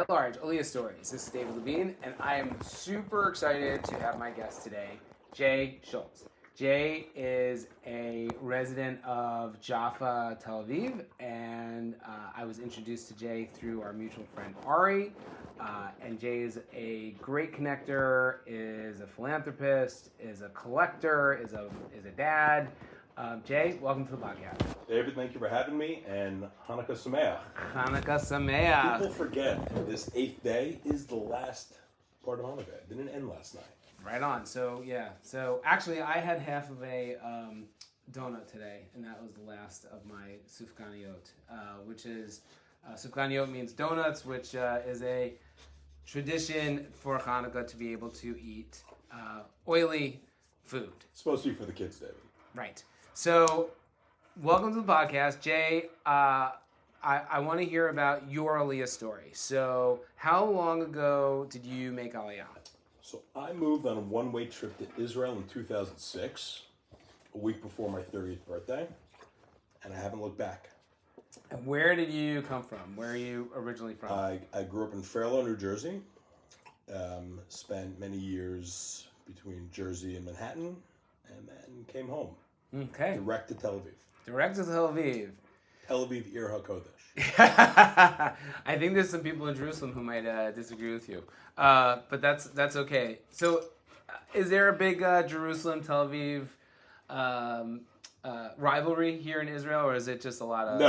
at large, Aliyah Stories. This is David Levine, and I am super excited to have my guest today, Jay Schultz. Jay is a resident of Jaffa, Tel Aviv, and I was introduced to Jay through our mutual friend Ari. And Jay is a great connector, is a philanthropist, is a collector, is a dad. Jay, welcome to the podcast. David, thank you for having me, and Hanukkah Sameach. Hanukkah Sameach. People forget this 8th day is the last part of Hanukkah. It didn't end last night. Right on. So, yeah. So, actually, I had half of a donut today, and that was the last of my sufganiyot, which is, sufganiyot means donuts, which is a tradition for Hanukkah to be able to eat oily food. It's supposed to be for the kids, David. Right. So, welcome to the podcast. Jay, I want to hear about your Aliyah story. So, how long ago did you make Aliyah? So, I moved on a one-way trip to Israel in 2006, a week before my 30th birthday, and I haven't looked back. And where did you come from? Where are you originally from? I grew up in Fairlawn, New Jersey, spent many years between Jersey and Manhattan, and then came home. Okay. Direct to Tel Aviv. Direct to Tel Aviv. Tel Aviv, Ir HaKodesh. I think there's some people in Jerusalem who might disagree with you, but that's okay. So, is there a big Jerusalem-Tel Aviv rivalry here in Israel, or is it just a lot of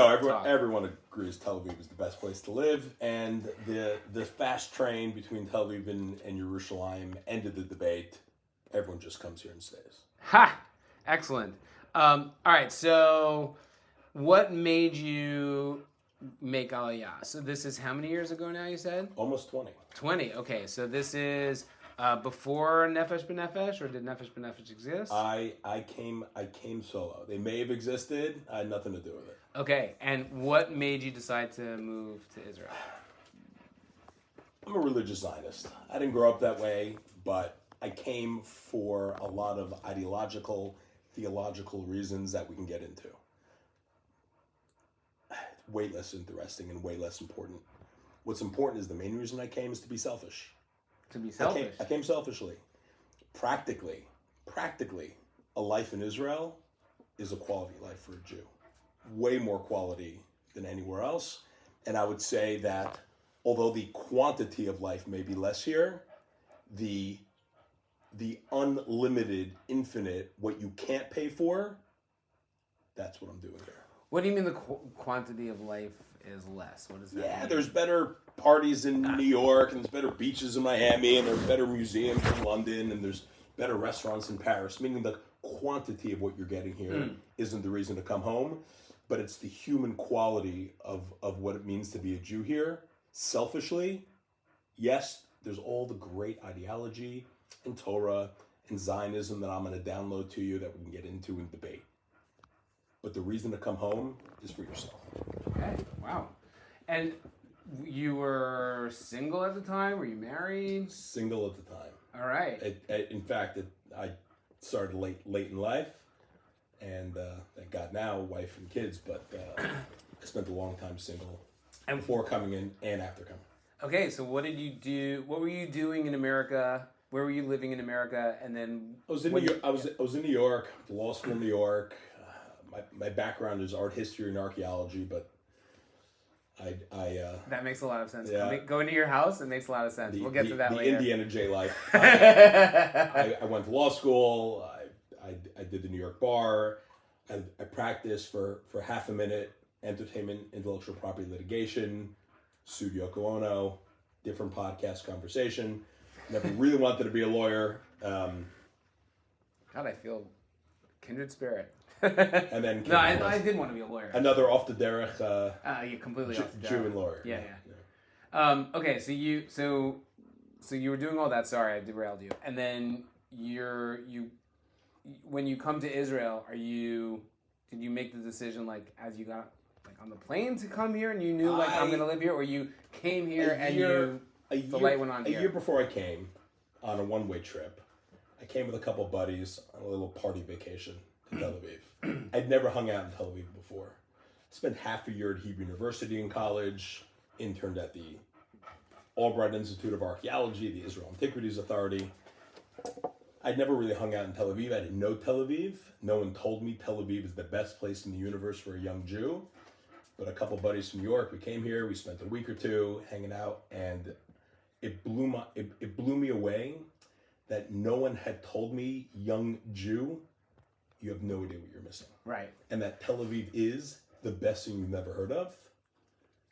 everyone agrees Tel Aviv is the best place to live, and the fast train between Tel Aviv and Yerushalayim ended the debate. Everyone just comes here and stays. Ha! Excellent. All right, so what made you make Aliyah? So this is how many years ago now, you said? Almost 20. 20, okay. So this is before Nefesh B'Nefesh, or did Nefesh B'Nefesh exist? I came solo. They may have existed. I had nothing to do with it. Okay, and what made you decide to move to Israel? I'm a religious Zionist. I didn't grow up that way, but I came for a lot of ideological, theological reasons that we can get into. It's way less interesting and way less important. What's important is the main reason I came is to be selfish. To be selfish? I came selfishly. Practically, a life in Israel is a quality life for a Jew. Way more quality than anywhere else. And I would say that although the quantity of life may be less here, the unlimited, infinite, what you can't pay for, that's what I'm doing here. What do you mean the quantity of life is less? What does that mean? Yeah, there's better parties in New York, and there's better beaches in Miami, and there's better museums in London, and there's better restaurants in Paris, meaning the quantity of what you're getting here isn't the reason to come home, but it's the human quality of what it means to be a Jew here. Selfishly, yes, there's all the great ideology and Torah and Zionism that I'm going to download to you that we can get into and debate. But the reason to come home is for yourself. Okay, wow. And you were single at the time? Were you married? Single at the time. All right. In fact, I started late in life, and thank God now, wife and kids, but I spent a long time single before coming in and after coming. Okay, so what did you do? What were you doing in America? Where were you living in America? And then I was in New York, law school in New York. My background is art history and archaeology, but I that makes a lot of sense. Yeah. Going to your house, it makes a lot of sense. We'll get to that later. The Indiana J life. I went to law school. I did the New York bar. I practiced for half a minute, entertainment, intellectual property litigation, sued Yoko Ono, different podcast conversation. Never really wanted to be a lawyer. God, I feel kindred spirit. And then I did want to be a lawyer. Another off the derech. You completely off the derech. Jew and lawyer. Yeah. Okay, so you were doing all that. Sorry, I derailed you. And then when you come to Israel, did you make the decision as you got on the plane to come here and you knew I'm going to live here, or you came here the light went on here? A year before I came on a one-way trip, I came with a couple buddies on a little party vacation to Tel Aviv. I'd never hung out in Tel Aviv before. Spent half a year at Hebrew University in college, interned at the Albright Institute of Archaeology, the Israel Antiquities Authority. I'd never really hung out in Tel Aviv. I didn't know Tel Aviv. No one told me Tel Aviv is the best place in the universe for a young Jew. But a couple buddies from New York, we came here, we spent a week or two hanging out, and it blew me away that no one had told me, young Jew, you have no idea what you're missing. Right. And that Tel Aviv is the best thing you've never heard of.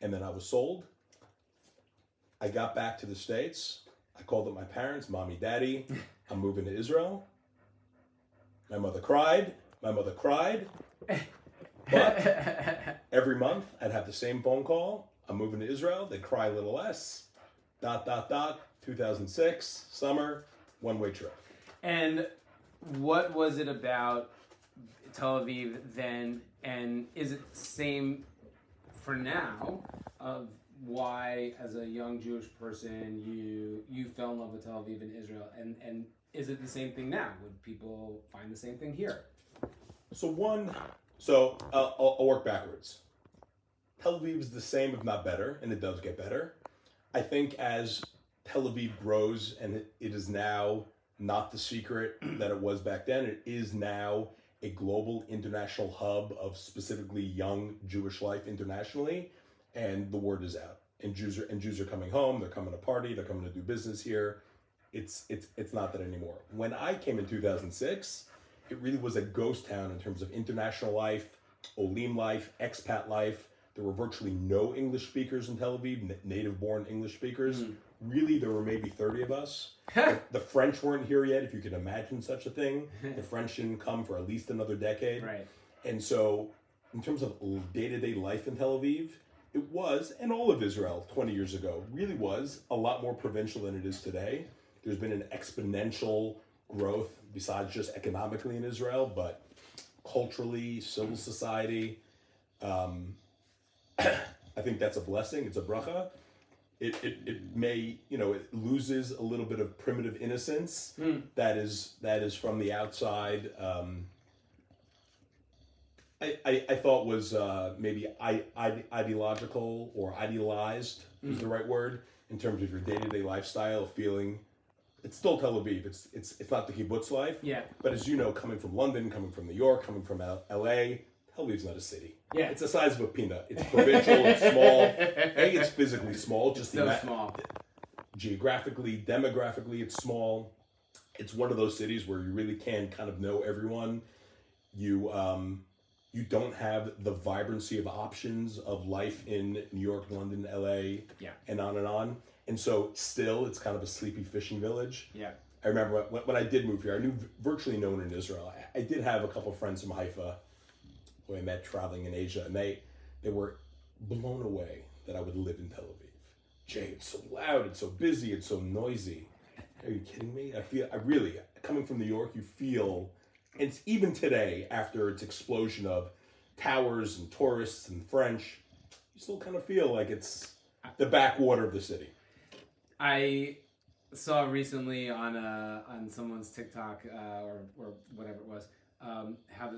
And then I was sold. I got back to the States. I called up my parents, Mommy, Daddy, I'm moving to Israel. My mother cried. But every month I'd have the same phone call. I'm moving to Israel. They'd cry a little less. ... 2006, summer, one-way trip. And what was it about Tel Aviv then, and is it the same for now, of why, as a young Jewish person, you fell in love with Tel Aviv and Israel, and is it the same thing now? Would people find the same thing here? I'll work backwards. Tel Aviv is the same, if not better, and it does get better. I think as Tel Aviv grows, and it is now not the secret that it was back then, it is now a global international hub of specifically young Jewish life internationally, and the word is out. And Jews are coming home, they're coming to party, they're coming to do business here. It's not that anymore. When I came in 2006, it really was a ghost town in terms of international life, olim life, expat life. There were virtually no English speakers in Tel Aviv, native-born English speakers. Really, there were maybe 30 of us. The French weren't here yet, if you could imagine such a thing. The French didn't come for at least another decade. Right. And so, in terms of day-to-day life in Tel Aviv, it was, and all of Israel 20 years ago, really was a lot more provincial than it is today. There's been an exponential growth, besides just economically in Israel, but culturally, civil society. I think that's a blessing. It's a bracha. It may, it loses a little bit of primitive innocence that is from the outside. I thought was maybe ideological or idealized is the right word, in terms of your day-to-day lifestyle, feeling it's still Tel Aviv. It's not the kibbutz life. Yeah. But as you know, coming from London, coming from New York, coming from LA, Tel Aviv's not a city. Yeah. It's the size of a peanut. It's provincial, it's small. It's physically small. Just so small. Geographically, demographically, it's small. It's one of those cities where you really can kind of know everyone. You don't have the vibrancy of options of life in New York, London, LA, and on and on. And so still, it's kind of a sleepy fishing village. Yeah. I remember when I did move here, I knew virtually no one in Israel. I did have a couple of friends from Haifa who I met traveling in Asia, and they were blown away that I would live in Tel Aviv. Jay, it's so loud, it's so busy, it's so noisy. Are you kidding me? I really, coming from New York, you feel, and it's even today, after its explosion of towers and tourists and French, you still kind of feel like it's the backwater of the city. I saw recently on someone's TikTok or whatever it was, how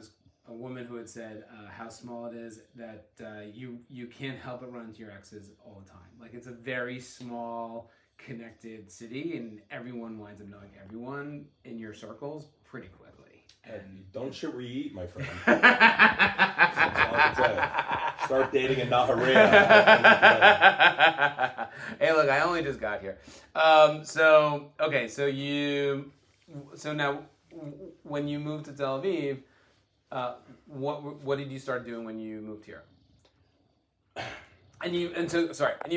a woman who had said how small it is that you can't help but run into your exes all the time. Like, it's a very small, connected city, and everyone winds up knowing everyone in your circles pretty quickly. And don't shit where you eat, my friend. That's all I can say. Start dating in Nahariya. Hey, look, I only just got here. So now, when you moved to Tel Aviv, what did you start doing when you moved here? And you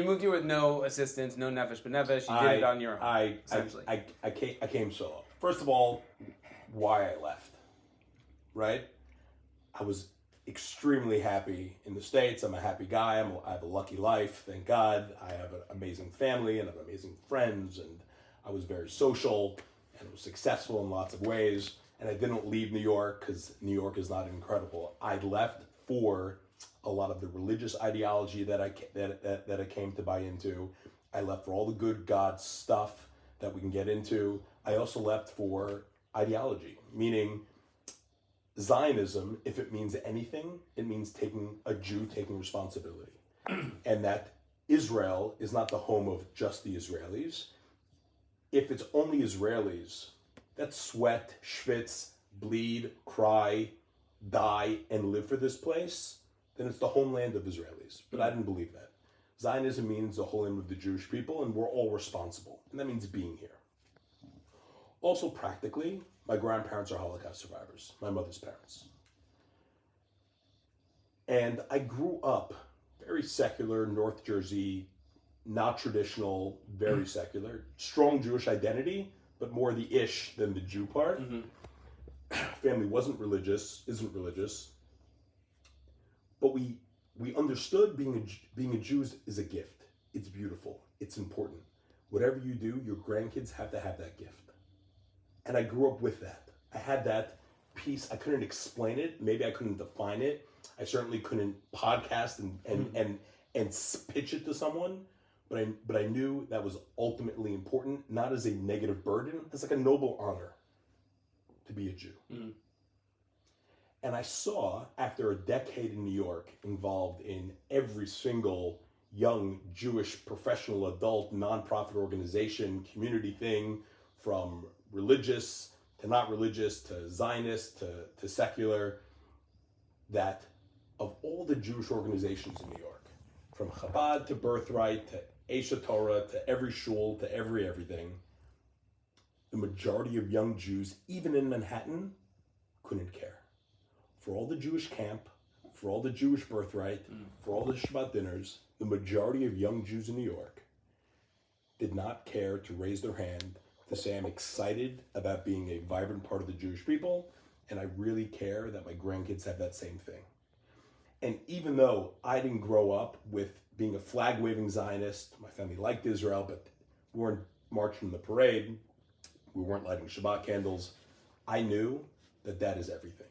moved here with no assistance, no nefesh b'nefesh. You did it on your own, essentially. I came solo. First of all, why I left, right? I was extremely happy in the States. I'm a happy guy. I have a lucky life, thank God. I have an amazing family and I have amazing friends, and I was very social and was successful in lots of ways. And I didn't leave New York because New York is not incredible. I left for a lot of the religious ideology that I came to buy into. I left for all the good God stuff that we can get into. I also left for ideology, meaning Zionism, if it means anything, it means a Jew taking responsibility. And that Israel is not the home of just the Israelis. If it's only Israelis that sweat, schwitz, bleed, cry, die, and live for this place, then it's the homeland of Israelis. But I didn't believe that. Zionism means the homeland of the Jewish people, and we're all responsible. And that means being here. Also, practically, my grandparents are Holocaust survivors, my mother's parents. And I grew up very secular, North Jersey, not traditional, very secular, strong Jewish identity, but more the ish than the Jew part. Family wasn't religious, isn't religious, but we understood being a Jew is a gift. It's beautiful. It's important. Whatever you do, your grandkids have to have that gift. And I grew up with that. I had that piece. I couldn't explain it. Maybe I couldn't define it. I certainly couldn't podcast and pitch it to someone. But I knew that was ultimately important, not as a negative burden, as like a noble honor to be a Jew. And I saw, after a decade in New York, involved in every single young Jewish professional adult nonprofit organization, community thing, from religious to not religious to Zionist to secular, that of all the Jewish organizations in New York, from Chabad to Birthright to Esha Torah to every shul to everything, the majority of young Jews, even in Manhattan, couldn't care. For all the Jewish camp, for all the Jewish birthright, for all the Shabbat dinners, the majority of young Jews in New York did not care to raise their hand to say, I'm excited about being a vibrant part of the Jewish people, and I really care that my grandkids have that same thing. And even though I didn't grow up with being a flag-waving Zionist, my family liked Israel, but we weren't marching in the parade, we weren't lighting Shabbat candles, I knew that that is everything.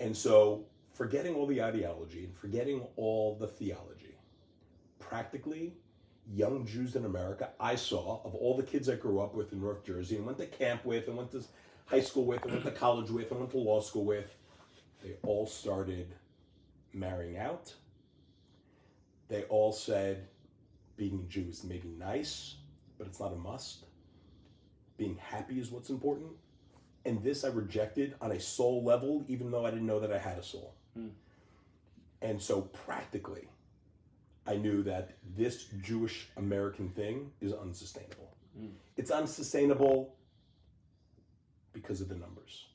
And so, forgetting all the ideology and forgetting all the theology, practically, young Jews in America, I saw, of all the kids I grew up with in North Jersey and went to camp with and went to high school with and went to college with and went to law school with, they all started marrying out. They all said being a Jew is maybe nice, but it's not a must. Being happy is what's important. And this I rejected on a soul level, even though I didn't know that I had a soul. And so practically, I knew that this Jewish American thing is unsustainable. It's unsustainable because of the numbers.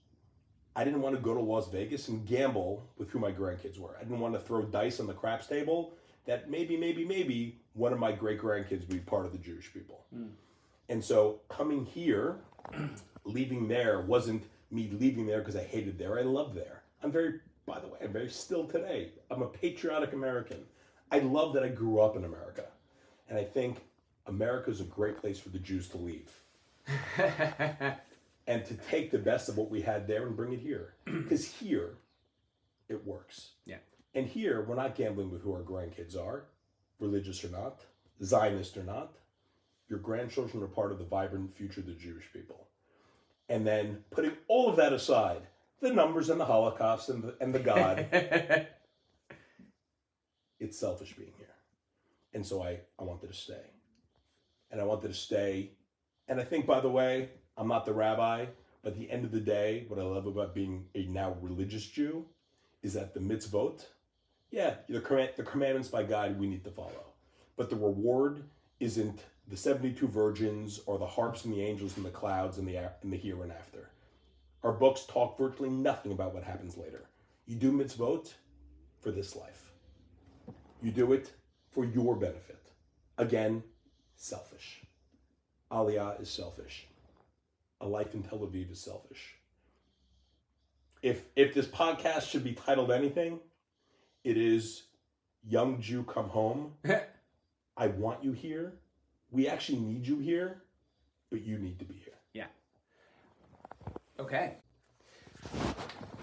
I didn't want to go to Las Vegas and gamble with who my grandkids were. I didn't want to throw dice on the craps table that maybe one of my great-grandkids would be part of the Jewish people. And so coming here, leaving there wasn't me leaving there because I hated there. I loved there. I'm very still today. I'm a patriotic American. I love that I grew up in America. And I think America is a great place for the Jews to leave. And to take the best of what we had there and bring it here. Because here, it works. Yeah. And here, we're not gambling with who our grandkids are, religious or not, Zionist or not. Your grandchildren are part of the vibrant future of the Jewish people. And then putting all of that aside, the numbers and the Holocaust and the God, it's selfish being here. And so I wanted to stay. And I wanted to stay. And I think, by the way, I'm not the rabbi, but at the end of the day, what I love about being a now religious Jew is that the mitzvot, the commandments by God we need to follow. But the reward isn't the 72 virgins or the harps and the angels and the clouds and the here and after. Our books talk virtually nothing about what happens later. You do mitzvot for this life. You do it for your benefit. Again, selfish. Aliyah is selfish. A life in Tel Aviv is selfish. If this podcast should be titled anything, it is Young Jew Come Home. I want you here. We actually need you here, but you need to be here. Yeah. Okay.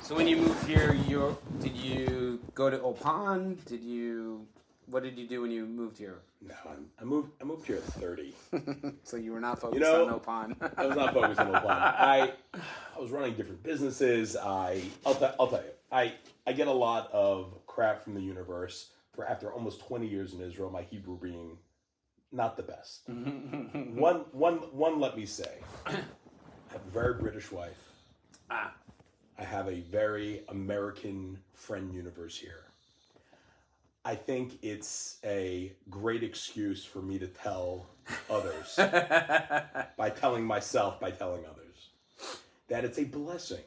So when you moved here, did you go to Opan? What did you do when you moved here? No, I moved here at 30. So you were not focused on Opan. I was not focused on Opan. I was running different businesses. I'll tell you, I get a lot of crap from the universe for after almost 20 years in Israel, my Hebrew being not the best. One, let me say, I have a very British wife. I have a very American friend universe here. I think it's a great excuse for me to tell others, by telling myself, by telling others, that it's a blessing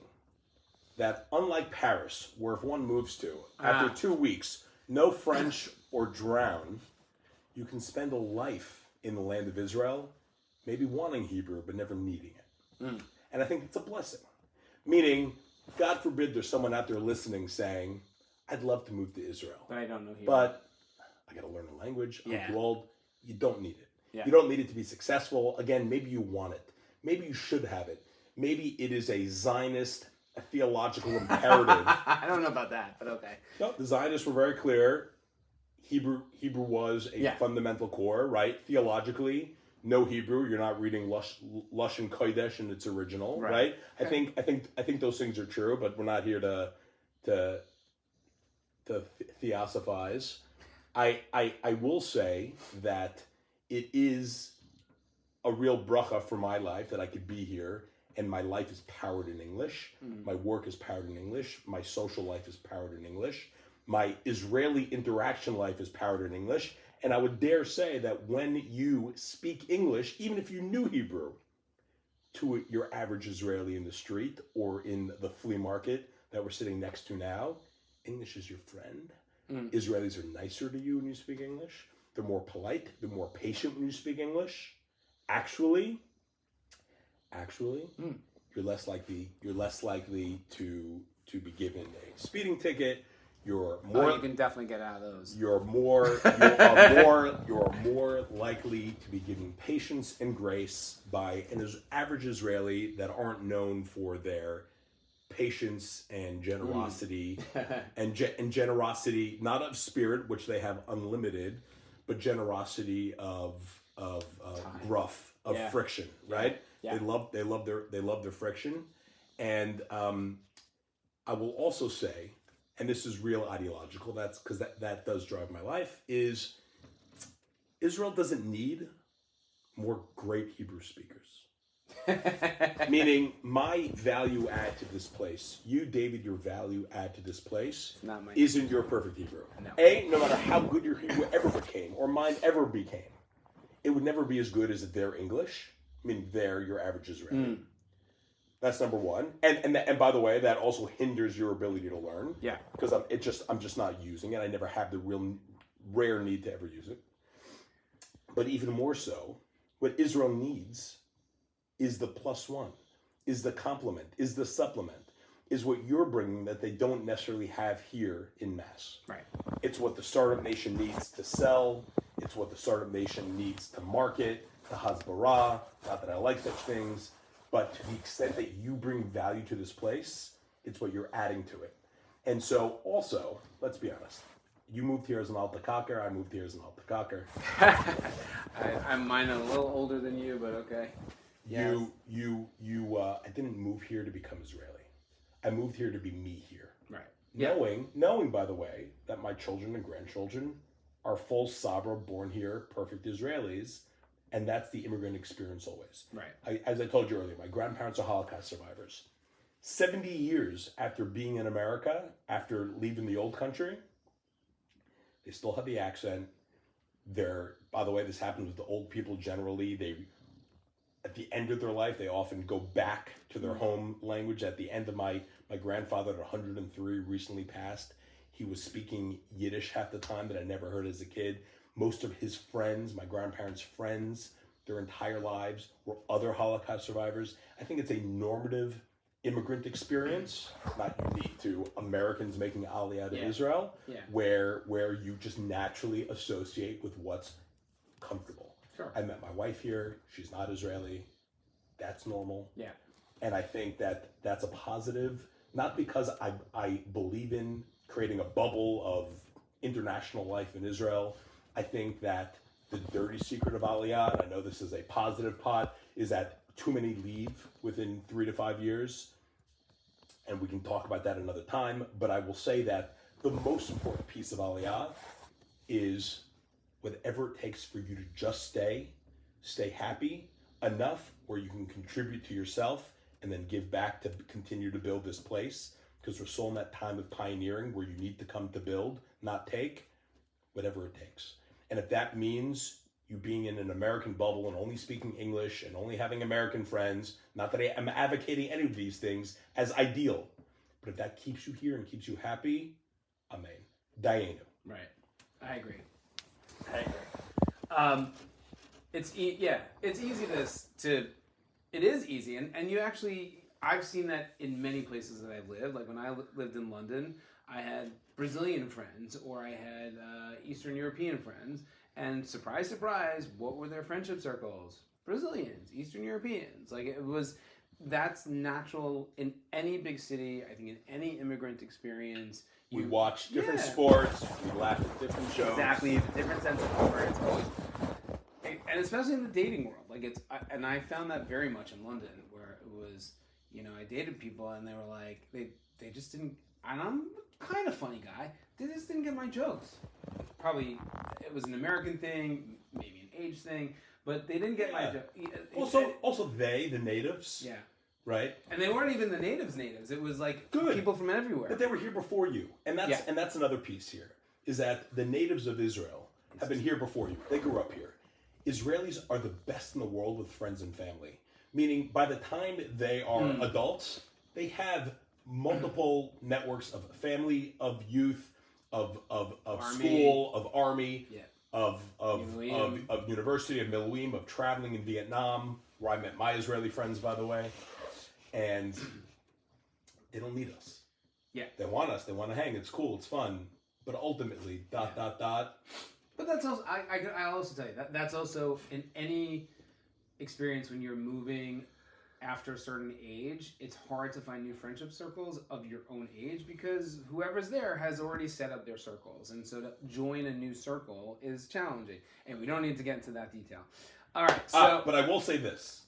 that unlike Paris, where if one moves to, after 2 weeks, no French or drown, you can spend a life in the land of Israel, maybe wanting Hebrew, but never needing it. And I think it's a blessing. Meaning, God forbid there's someone out there listening saying, I'd love to move to Israel, But I don't know Hebrew. but I got to learn the language. I'm Yeah. too old. You don't need it. Yeah. You don't need it to be successful. Again, maybe you want it. Maybe you should have it. Maybe it is a Zionist, a theological imperative. I don't know about that, but okay. No, the Zionists were very clear. Hebrew was a fundamental core, right? Theologically, no Hebrew. You're not reading Lashon Kodesh in its original, right? Okay. I think those things are true, but we're not here to theosophize. I will say that it is a real bracha for my life that I could be here, and my life is powered in English. My work is powered in English. My social life is powered in English. My Israeli interaction life is powered in English. And I would dare say that when you speak English, even if you knew Hebrew, to your average Israeli in the street or in the flea market that we're sitting next to now, English is your friend. Israelis are nicer to you when you speak English. They're more polite. They're more patient when you speak English. Actually, you're less likely to be given a speeding ticket. You're more. You can definitely get out of those. You are more likely to be given patience and grace by an average Israeli that aren't known for their patience and generosity and generosity, not of spirit, which they have unlimited, but generosity of gruff, of friction, right? Yeah. They love their friction. And I will also say, and this is real ideological, that's because that does drive my life, is Israel doesn't need more great Hebrew speakers. Meaning, my value add to this place, you, David, your value add to this place isn't your perfect Hebrew. No. No matter how good your Hebrew ever became, or mine ever became, it would never be as good as their English. I mean, they're your average Israeli. That's number one. And by the way, that also hinders your ability to learn. Yeah. Because I'm just not using it. I never have the real rare need to ever use it. But even more so, what Israel needs is the plus one, is the complement, is the supplement, is what you're bringing that they don't necessarily have here in mass. Right. It's what the startup nation needs to sell. It's what the startup nation needs to market, the hasbara. Not that I like such things, but to the extent that you bring value to this place, it's what you're adding to it. And so also, let's be honest, you moved here as an Altakaker, I moved here as an Altakaker. I'm mine a little older than you, but okay. Yes. I didn't move here to become Israeli. I moved here to be me here. Right. Knowing, by the way, that my children and grandchildren are full Sabra, born here, perfect Israelis, and that's the immigrant experience always. Right. As I told you earlier, my grandparents are Holocaust survivors. 70 years after being in America, after leaving the old country, they still have the accent. By the way, this happens with the old people generally. At the end of their life, they often go back to their home language. At the end of my grandfather at 103 recently passed. He was speaking Yiddish half the time that I never heard as a kid. Most of his friends, my grandparents' friends, their entire lives were other Holocaust survivors. I think it's a normative immigrant experience, not unique to Americans making Aliyah to Israel, where you just naturally associate with what's comfortable. Sure. I met my wife here. She's not Israeli. That's normal. Yeah. And I think that's a positive, not because I believe in creating a bubble of international life in Israel. I think that the dirty secret of Aliyah, and I know this is a positive pot, is that too many leave within 3 to 5 years. And we can talk about that another time. But I will say that the most important piece of Aliyah is whatever it takes for you to just stay happy enough where you can contribute to yourself and then give back to continue to build this place. Because we're still in that time of pioneering where you need to come to build, not take, whatever it takes. And if that means you being in an American bubble and only speaking English and only having American friends, not that I am advocating any of these things as ideal, but if that keeps you here and keeps you happy, amen. Dayenu. Right. I agree. It's easy it is easy, and you actually, I've seen that in many places that I've lived. Like when I lived in London, I had Brazilian friends or I had Eastern European friends, and surprise, surprise, what were their friendship circles? Brazilians, Eastern Europeans. Like that's natural in any big city. I think in any immigrant experience. We watch different sports. We laugh at different shows. Exactly, different sense of humor. It's always, and especially in the dating world, and I found that very much in London, where it was, I dated people and they were like, they just didn't. And I'm kind of funny guy. They just didn't get my jokes. Probably it was an American thing, maybe an age thing, but they didn't get my joke. Also, the natives. Yeah. Right, and they weren't even the natives. It was like people from everywhere. But they were here before you, and that's another piece here. Is that the natives of Israel have been here before you? They grew up here. Israelis are the best in the world with friends and family. Meaning, by the time they are adults, they have multiple networks of family, of youth, of school, of army, of university, of Miluim, of traveling in Vietnam, where I met my Israeli friends, by the way. And they don't need us. Yeah. They want us. They want to hang. It's cool. It's fun. But ultimately, ... But that's also, I'll also tell you, that's also in any experience when you're moving after a certain age, it's hard to find new friendship circles of your own age because whoever's there has already set up their circles. And so to join a new circle is challenging. And we don't need to get into that detail. All right. So, but I will say this.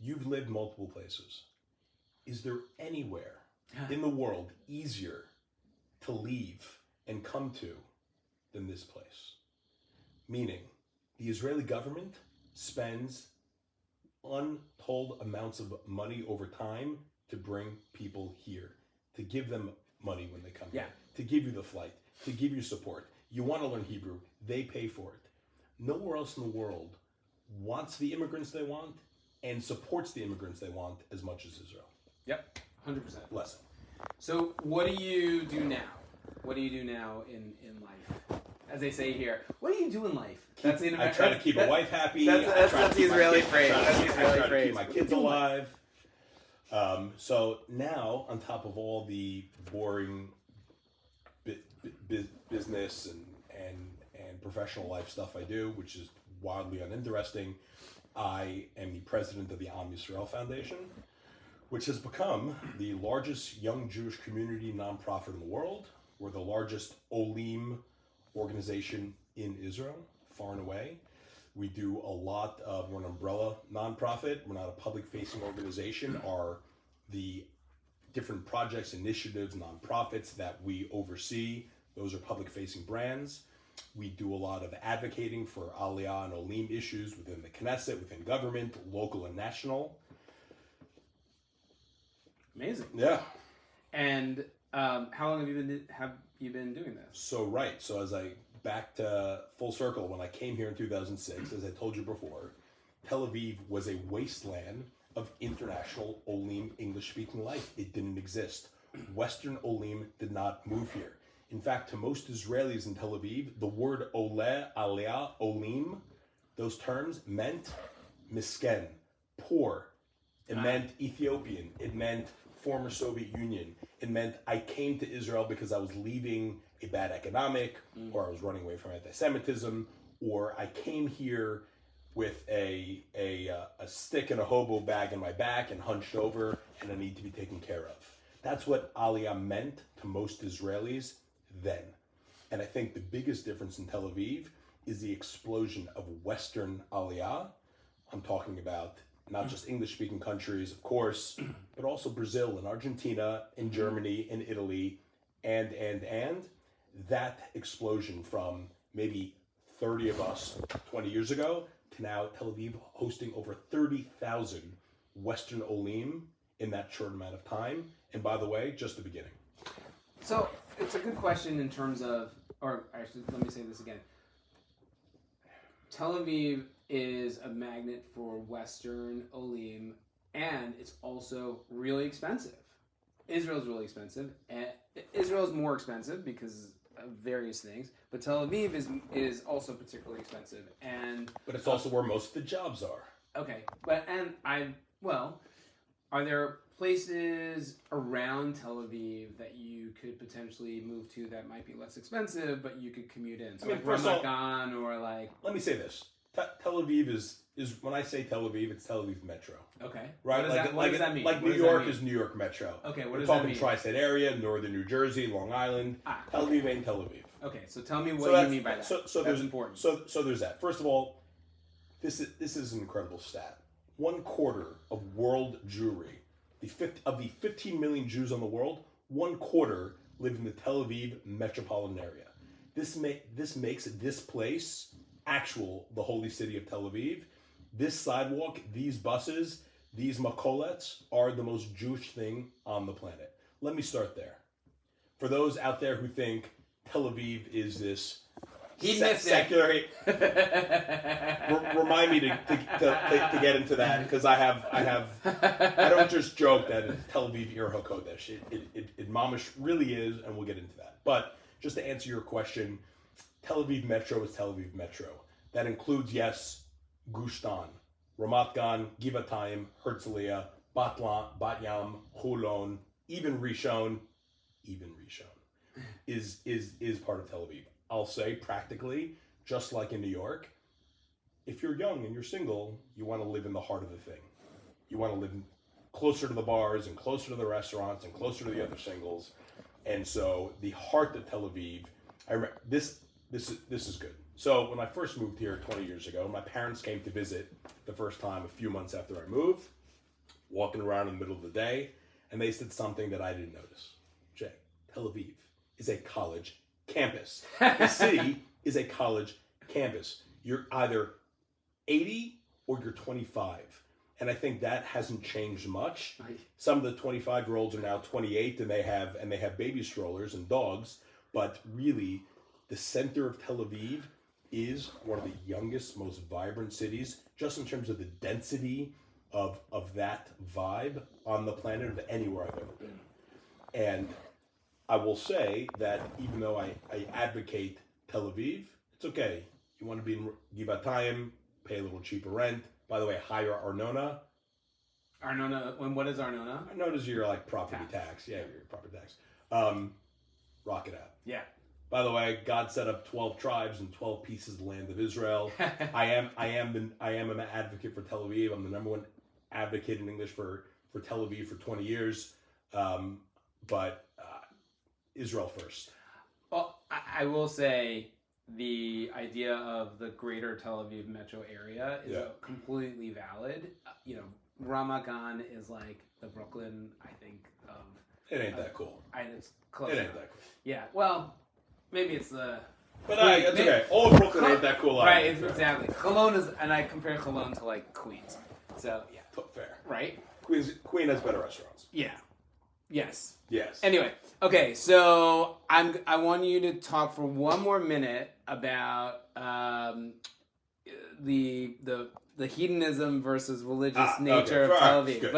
You've lived multiple places. Is there anywhere in the world easier to leave and come to than this place? Meaning, the Israeli government spends untold amounts of money over time to bring people here, to give them money when they come here, to give you the flight, to give you support. You want to learn Hebrew, they pay for it. Nowhere else in the world wants the immigrants they want and supports the immigrants they want as much as Israel. Yep, 100%. Blessing. So what do you do now? What do you do now in life? As they say here, what do you do in life? I try to keep a wife happy. That's the Israeli phrase. I try to keep my kids alive. So now, on top of all the boring business and professional life stuff I do, which is wildly uninteresting, I am the president of the Am Yisrael Foundation, which has become the largest young Jewish community nonprofit in the world. We're the largest olim organization in Israel, far and away. We do a lot of, we're an umbrella nonprofit. We're not a public-facing organization. The different projects, initiatives, nonprofits that we oversee, those are public-facing brands. We do a lot of advocating for Aliyah and Olim issues within the Knesset, within government, local and national. Amazing. Yeah. And how long have you been doing this? So as I back to full circle, when I came here in 2006, as I told you before, Tel Aviv was a wasteland of international Olim English-speaking life. It didn't exist. Western Olim did not move here. In fact, to most Israelis in Tel Aviv, the word ole, aliyah, olim, those terms meant misken, poor. It meant Ethiopian. It meant former Soviet Union. It meant I came to Israel because I was leaving a bad economic, or I was running away from anti-Semitism, or I came here with a stick and a hobo bag in my back and hunched over, and I need to be taken care of. That's what Aliyah meant to most Israelis then. And I think the biggest difference in Tel Aviv is the explosion of Western Aliyah. I'm talking about not just English-speaking countries, of course, but also Brazil and Argentina and Germany and Italy and that explosion from maybe 30 of us 20 years ago to now Tel Aviv hosting over 30,000 Western olim in that short amount of time. And by the way, just the beginning. So it's a good question in terms of, or actually, let me say this again. Tel Aviv is a magnet for Western olim, and it's also really expensive. Israel's really expensive, and Israel's more expensive because of various things, but Tel Aviv is also particularly expensive, but it's also where most of the jobs are. Okay, are there places around Tel Aviv that you could potentially move to that might be less expensive, but you could commute in? So like Ramat Gan or like... Let me say this. Tel Aviv is when I say Tel Aviv, it's Tel Aviv Metro. Okay. Right? What does that mean? Like New York is New York Metro. Okay, what We're does that talking mean? tri-state area, northern New Jersey, Long Island. Tel Aviv ain't Tel Aviv. Okay, so tell me what you mean by that. So that's important. So there's that. First of all, this is an incredible stat. 1/4 of world Jewry, of the 15 million Jews on the world, 1/4 live in the Tel Aviv metropolitan area. This makes this place the holy city of Tel Aviv. This sidewalk, these buses, these makolets are the most Jewish thing on the planet. Let me start there. For those out there who think Tel Aviv is this secular, remind me to get into that, because I don't just joke that it's Tel Aviv Ir HaKodesh. It mamish really is, and we'll get into that. But just to answer your question, Tel Aviv Metro is Tel Aviv Metro. That includes, yes, Gush Dan, Ramat Gan, Givatayim, Herzliya, Bat Yam, Hulon, even Rishon is part of Tel Aviv. I'll say practically, just like in New York, if you're young and you're single, you want to live in the heart of the thing. You want to live closer to the bars and closer to the restaurants and closer to the other singles. And so the heart of Tel Aviv, I remember this is good. So when I first moved here 20 years ago, my parents came to visit the first time a few months after I moved, walking around in the middle of the day, and they said something that I didn't notice. Jay, Tel Aviv is a college campus. The city is a college campus. You're either 80 or you're 25. And I think that hasn't changed much. Some of the 25-year-olds are now 28 and they have baby strollers and dogs, but really the center of Tel Aviv is one of the youngest, most vibrant cities, just in terms of the density of that vibe on the planet of anywhere I've ever been. And I will say that even though I advocate Tel Aviv, it's okay. You want to be in Givatayim, pay a little cheaper rent. By the way, higher Arnona. What is Arnona? Arnona is your property tax. Yeah, your property tax. Rock it out. Yeah. By the way, God set up 12 tribes and 12 pieces of the land of Israel. I am an advocate for Tel Aviv. I'm the number one advocate in English for Tel Aviv for 20 years. But Israel first. Well, I will say the idea of the greater Tel Aviv metro area is completely valid. Ramat Gan is like the Brooklyn, I think, of... It ain't that cool. It's close. It ain't that cool. Yeah, well, maybe it's the... But that's okay. All of Brooklyn ain't that cool. Right, exactly. Cologne is... And I compare Cologne to, Queens. So, yeah. Fair. Right? Queen has better restaurants. Yeah. Yes. Anyway, okay, so I want you to talk for one more minute about the hedonism versus religious nature of Tel Aviv.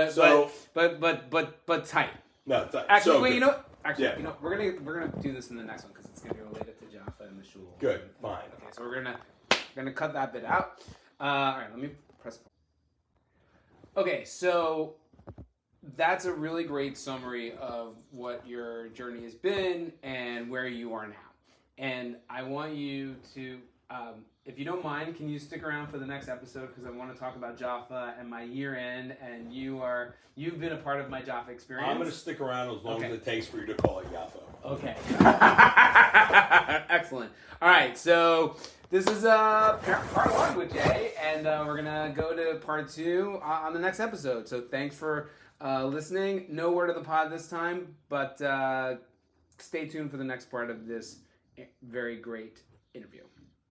But tight. No, tight. Actually, we're gonna do this in the next one because it's gonna be related to Jaffa and the Shul. Good, fine. Okay, so we're gonna cut that bit out. All right, let me press. Okay, so that's a really great summary of what your journey has been and where you are now. And I want you to, if you don't mind, can you stick around for the next episode, because I want to talk about Jaffa and my year end, and you've been a part of my Jaffa experience. I'm going to stick around as long as it takes for you to call it Yafo. Okay. Excellent. All right, so this is part one with Jay, and we're going to go to part two on the next episode. So thanks for listening. No word of the pod this time, but stay tuned for the next part of this very great interview.